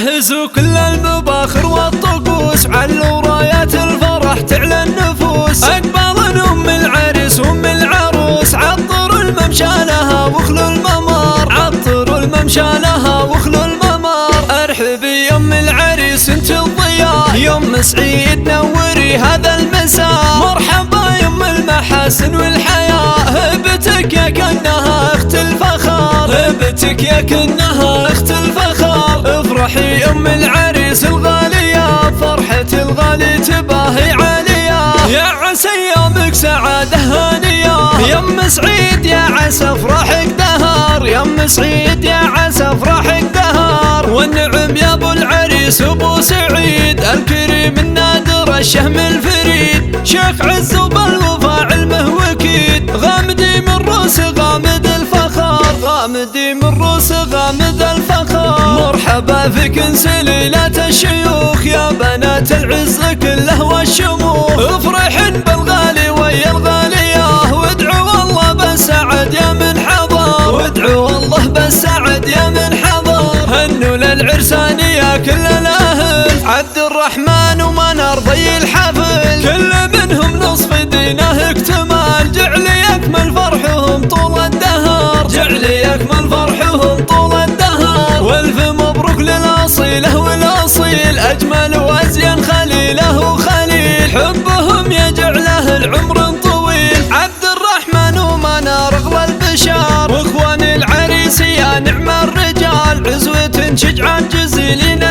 جهزوا كل المباخر والطقوس، علوا رايات الفرح تعلى النفوس. أقبال أم العريس وأم العروس، عطروا الممشى لها واخلوا الممر، عطروا الممشى لها واخلوا الممر. ارحبي يا أم العريس انت الضياء، يوم سعيد نوري هذا المساء. مرحبا يا أم المحاسن والحياة، هبتك يا كأنها اخت الفخر، هبتك يا كأنها اخت الفخر. افرحي يا أم العريس الغالية، فرحة الغالي تباهي عالية. يا عسى ايامك سعادة هانية، يا أم سعيد يا عسى افراحك دهر، يا أم سعيد يا عسى افراحك دهر. والنعم يا ابو العريس ابو سعيد، الكريم النادر الشهم الفريد. شيخ عز وبالوفا علمه وكيد، غامدي من روس غامد الفخر، غامدي من روس غامد الفخر. مرحبا فيك سليلة الشيوخ، يا بنات العز كله والشموخ. افرحن بالغالي ويا الغالية، وادعوا الله بالسعد يا من حضر، وادعوا الله بالسعد يا من حضر. هنوا للعرسان يا كل الاهل، عبد الرحمن ومنار ضي الحفل، كل منهم نصف دينه اكتمال. جعل يكمل فرحهم طول الدهر، جعل يكمل فرحهم طول الدهر. والف مبروك للاصيله والاصيل، اجمل وازين خليله وخليل. حبهم يجعله العمر طويل، عبد الرحمن ومنار اغلى البشار. واخوان العريس يا نعم الرجال، عزوة شجعان جزيلين